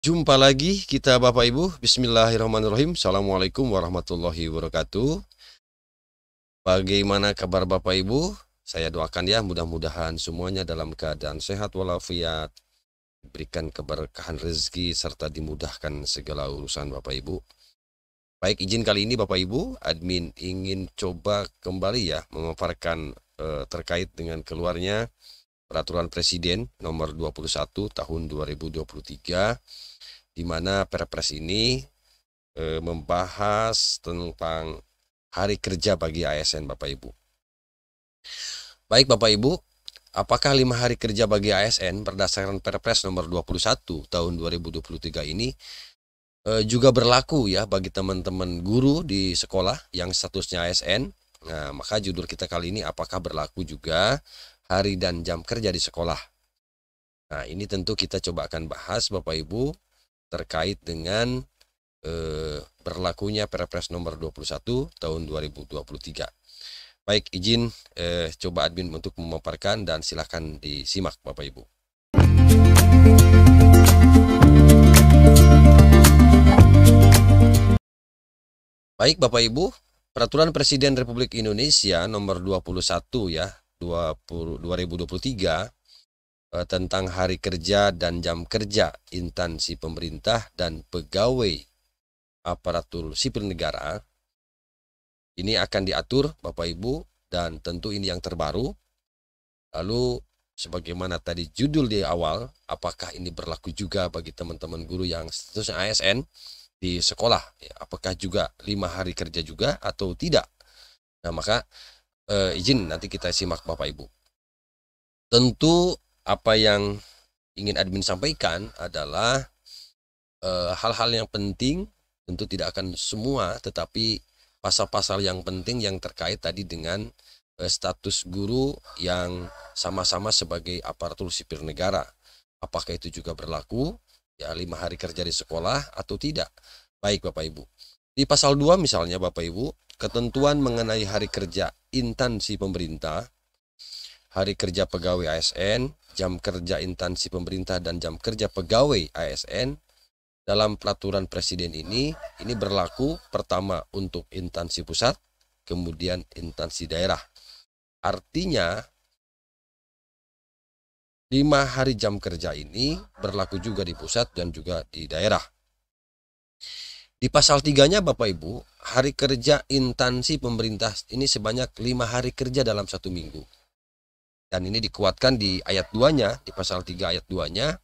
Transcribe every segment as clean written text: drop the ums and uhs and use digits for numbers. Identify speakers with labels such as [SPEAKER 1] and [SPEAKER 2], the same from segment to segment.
[SPEAKER 1] Jumpa lagi kita Bapak Ibu. Bismillahirrahmanirrahim. Assalamualaikum warahmatullahi wabarakatuh. Bagaimana kabar Bapak Ibu? Saya doakan ya, mudah-mudahan semuanya dalam keadaan sehat walafiat, diberikan keberkahan rezeki serta dimudahkan segala urusan Bapak Ibu. Baik, izin kali ini Bapak Ibu, admin ingin coba kembali ya memaparkan terkait dengan keluarnya Peraturan Presiden nomor 21 tahun 2023, di mana Perpres ini membahas tentang hari kerja bagi ASN Bapak Ibu. Baik Bapak Ibu, apakah 5 hari kerja bagi ASN berdasarkan Perpres nomor 21 tahun 2023 ini juga berlaku ya bagi teman-teman guru di sekolah yang statusnya ASN? Nah, maka judul kita kali ini, apakah berlaku juga hari dan jam kerja di sekolah? Nah, ini tentu kita coba akan bahas Bapak Ibu terkait dengan berlakunya Perpres nomor 21 tahun 2023. Baik, izin coba admin untuk memaparkan dan silakan disimak Bapak Ibu. Baik Bapak Ibu, Peraturan Presiden Republik Indonesia nomor 21 ya 2023 tentang hari kerja dan jam kerja instansi pemerintah dan pegawai aparatur sipil negara ini akan diatur Bapak Ibu, dan tentu ini yang terbaru. Lalu sebagaimana tadi judul di awal, apakah ini berlaku juga bagi teman-teman guru yang statusnya ASN di sekolah ya, apakah juga 5 hari kerja juga atau tidak? Nah, maka izin nanti kita simak Bapak Ibu. Tentu apa yang ingin admin sampaikan adalah hal-hal yang penting, tentu tidak akan semua, tetapi pasal-pasal yang penting yang terkait tadi dengan status guru yang sama-sama sebagai aparatur sipil negara. Apakah itu juga berlaku ya 5 hari kerja di sekolah atau tidak? Baik Bapak Ibu. Di pasal 2 misalnya Bapak Ibu, ketentuan mengenai hari kerja instansi pemerintah, hari kerja pegawai ASN, jam kerja instansi pemerintah dan jam kerja pegawai ASN dalam peraturan presiden ini berlaku pertama untuk instansi pusat, kemudian instansi daerah. Artinya 5 hari jam kerja ini berlaku juga di pusat dan juga di daerah. Di pasal 3-nya Bapak Ibu, hari kerja instansi pemerintah ini sebanyak 5 hari kerja dalam 1 minggu. Dan ini dikuatkan di ayat 2-nya, di pasal 3 ayat 2-nya,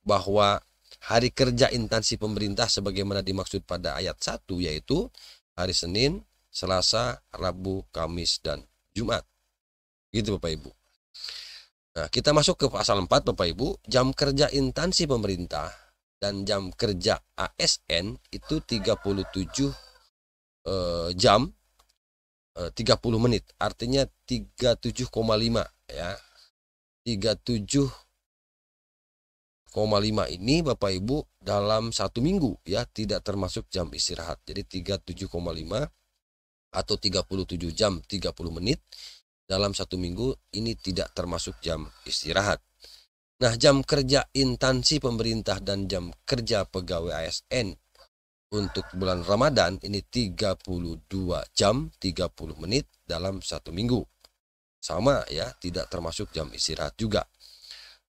[SPEAKER 1] bahwa hari kerja instansi pemerintah sebagaimana dimaksud pada ayat 1 yaitu hari Senin, Selasa, Rabu, Kamis, dan Jumat. Gitu Bapak Ibu. Nah, kita masuk ke pasal 4 Bapak Ibu, jam kerja instansi pemerintah dan jam kerja ASN itu 37 jam 30 menit. Artinya 37,5 ya. 37,5 ini Bapak Ibu dalam 1 minggu ya, tidak termasuk jam istirahat. Jadi 37,5 atau 37 jam 30 menit dalam 1 minggu ini tidak termasuk jam istirahat. Nah, jam kerja instansi pemerintah dan jam kerja pegawai ASN untuk bulan Ramadan ini 32 jam 30 menit dalam 1 minggu. Sama ya, tidak termasuk jam istirahat juga.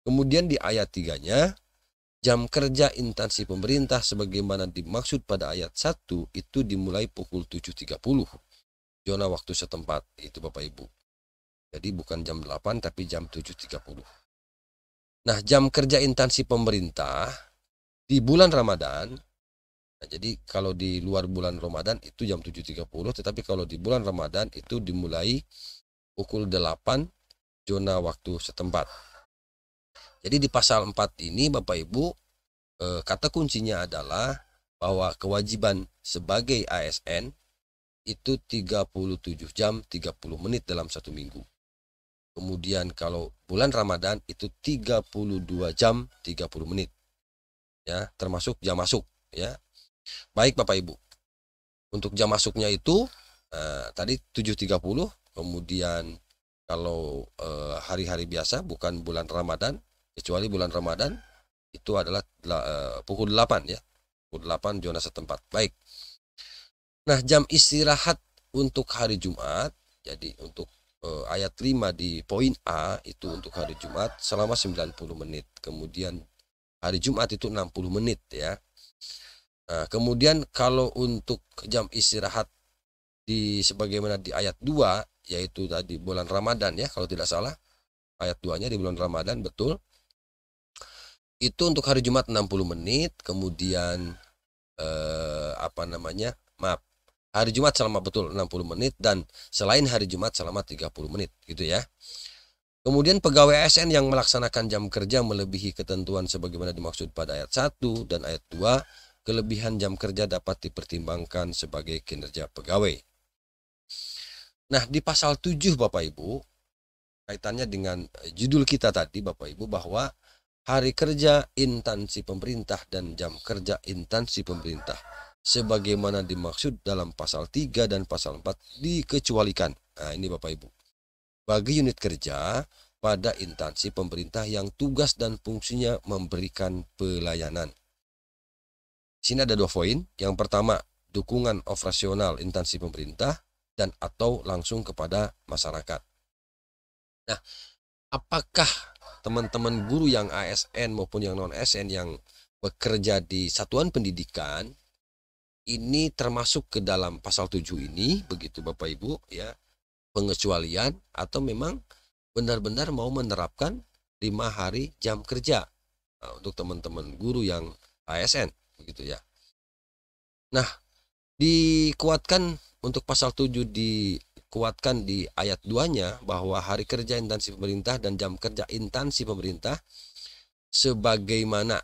[SPEAKER 1] Kemudian di ayat 3-nya, jam kerja instansi pemerintah sebagaimana dimaksud pada ayat 1 itu dimulai pukul 7.30 zona waktu setempat, itu Bapak Ibu. Jadi bukan jam 8 tapi jam 7.30. Nah, jam kerja instansi pemerintah di bulan Ramadan, nah, jadi kalau di luar bulan Ramadan itu jam 7.30, tetapi kalau di bulan Ramadan itu dimulai pukul 8 zona waktu setempat. Jadi di pasal 4 ini Bapak Ibu, kata kuncinya adalah bahwa kewajiban sebagai ASN itu 37 jam 30 menit dalam 1 minggu. Kemudian kalau bulan Ramadan itu 32 jam 30 menit. Ya, termasuk jam masuk ya. Baik Bapak Ibu. Untuk jam masuknya itu tadi 7.30, kemudian kalau hari-hari biasa bukan bulan Ramadan, kecuali bulan Ramadan itu adalah pukul 8 ya. Pukul 8 zona setempat. Baik. Nah, jam istirahat untuk hari Jumat, jadi untuk ayat 5 di poin A itu untuk hari Jumat selama 90 menit. Kemudian hari Jumat itu 60 menit ya. Nah, kemudian kalau untuk jam istirahat di sebagaimana di ayat 2 yaitu tadi bulan Ramadan ya, kalau tidak salah. Ayat 2-nya di bulan Ramadan, betul. Itu untuk hari Jumat 60 menit, kemudian Maaf. Hari Jumat selama betul 60 menit dan selain hari Jumat selama 30 menit gitu ya. Kemudian pegawai ASN yang melaksanakan jam kerja melebihi ketentuan sebagaimana dimaksud pada ayat 1 dan ayat 2, kelebihan jam kerja dapat dipertimbangkan sebagai kinerja pegawai. Nah, di pasal 7 Bapak Ibu, kaitannya dengan judul kita tadi Bapak Ibu, bahwa hari kerja instansi pemerintah dan jam kerja instansi pemerintah sebagaimana dimaksud dalam pasal 3 dan pasal 4 dikecualikan. Nah, ini Bapak Ibu. Bagi unit kerja pada instansi pemerintah yang tugas dan fungsinya memberikan pelayanan. Di sini ada 2 poin. Yang pertama, dukungan operasional instansi pemerintah dan atau langsung kepada masyarakat. Nah, apakah teman-teman guru yang ASN maupun yang non-ASN yang bekerja di satuan pendidikan ini termasuk ke dalam pasal 7 ini, begitu Bapak Ibu ya, pengecualian atau memang benar-benar mau menerapkan 5 hari jam kerja untuk teman-teman guru yang ASN begitu ya. Nah, dikuatkan untuk pasal 7 dikuatkan di ayat 2-nya bahwa hari kerja instansi pemerintah dan jam kerja instansi pemerintah sebagaimana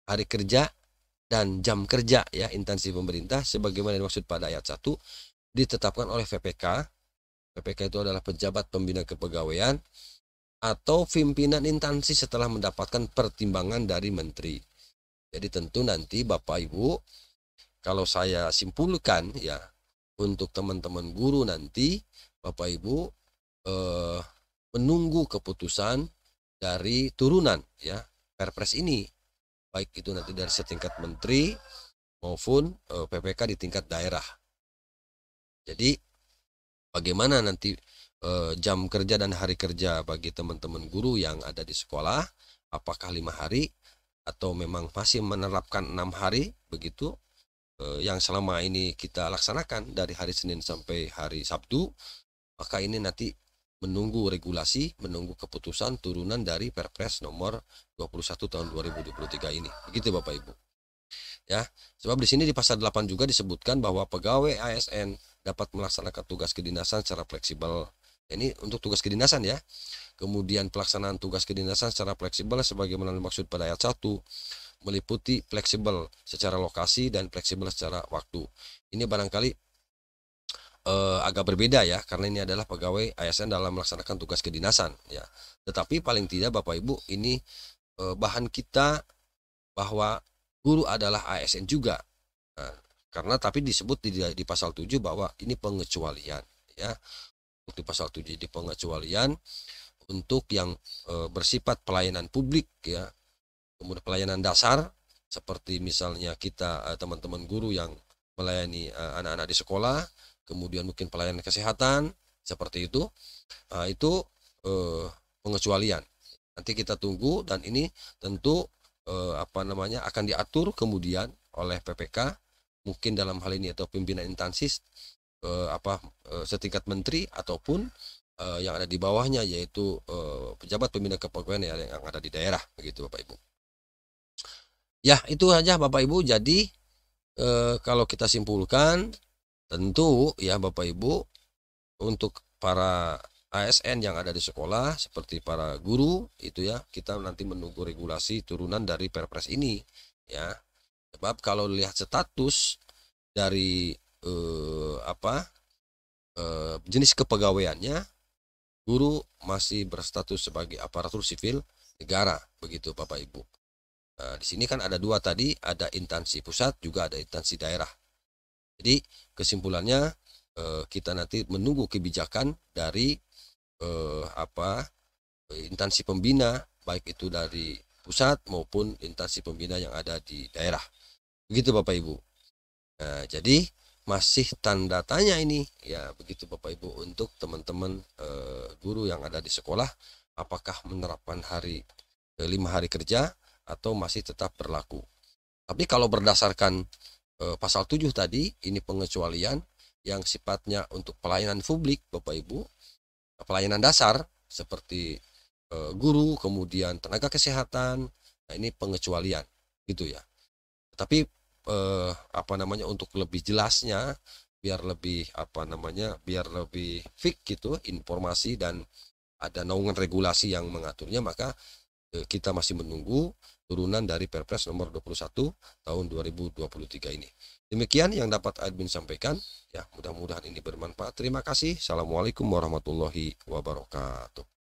[SPEAKER 1] hari kerja dan jam kerja ya instansi pemerintah sebagaimana dimaksud pada ayat 1 ditetapkan oleh VPK. VPK itu adalah pejabat pembina kepegawaian atau pimpinan instansi setelah mendapatkan pertimbangan dari menteri. Jadi tentu nanti Bapak Ibu, kalau saya simpulkan ya, untuk teman-teman guru nanti Bapak Ibu menunggu keputusan dari turunan ya Perpres ini, baik itu nanti dari setingkat menteri maupun PPK di tingkat daerah. Jadi bagaimana nanti jam kerja dan hari kerja bagi teman-teman guru yang ada di sekolah, apakah 5 hari atau memang masih menerapkan 6 hari begitu yang selama ini kita laksanakan dari hari Senin sampai hari Sabtu, maka ini nanti menunggu regulasi, menunggu keputusan turunan dari Perpres nomor 21 tahun 2023 ini. Begitu Bapak Ibu. Ya, sebab di sini di pasal 8 juga disebutkan bahwa pegawai ASN dapat melaksanakan tugas kedinasan secara fleksibel. Ini untuk tugas kedinasan ya. Kemudian pelaksanaan tugas kedinasan secara fleksibel sebagaimana dimaksud pada ayat 1 meliputi fleksibel secara lokasi dan fleksibel secara waktu. Ini barangkali agak berbeda ya, karena ini adalah pegawai ASN dalam melaksanakan tugas kedinasan ya. Tetapi paling tidak Bapak Ibu, ini bahan kita bahwa guru adalah ASN juga. Nah, karena tapi disebut di pasal 7 bahwa ini pengecualian ya. Di pasal 7 di pengecualian untuk yang bersifat pelayanan publik ya. Kemudian pelayanan dasar seperti misalnya kita teman-teman guru yang melayani anak-anak di sekolah, kemudian mungkin pelayanan kesehatan seperti itu, itu pengecualian. Nanti kita tunggu dan ini tentu akan diatur kemudian oleh PPK, mungkin dalam hal ini atau pimpinan instansi setingkat menteri ataupun yang ada di bawahnya yaitu pejabat pembina kepegawaian yang ada di daerah begitu Bapak Ibu. Ya, itu aja Bapak Ibu. Jadi kalau kita simpulkan tentu ya Bapak Ibu, untuk para ASN yang ada di sekolah seperti para guru itu ya, kita nanti menunggu regulasi turunan dari Perpres ini ya. Sebab kalau lihat status dari jenis kepegawaiannya, guru masih berstatus sebagai aparatur sipil negara begitu Bapak Ibu. Nah, di sini kan ada 2 tadi, ada instansi pusat juga ada instansi daerah. Jadi kesimpulannya kita nanti menunggu kebijakan dari instansi pembina, baik itu dari pusat maupun instansi pembina yang ada di daerah. Begitu Bapak Ibu. Nah, jadi masih tanda tanya ini ya, begitu Bapak Ibu, untuk teman-teman guru yang ada di sekolah, apakah menerapkan 5 hari kerja atau masih tetap berlaku. Tapi kalau berdasarkan pasal 7 tadi, ini pengecualian yang sifatnya untuk pelayanan publik Bapak Ibu, pelayanan dasar seperti guru, kemudian tenaga kesehatan. Nah, ini pengecualian gitu ya. Tapi untuk lebih jelasnya, biar lebih biar lebih fix gitu informasi dan ada naungan regulasi yang mengaturnya, maka kita masih menunggu turunan dari Perpres nomor 21 tahun 2023 ini. Demikian yang dapat admin sampaikan ya, mudah-mudahan ini bermanfaat. Terima kasih. Assalamualaikum warahmatullahi wabarakatuh.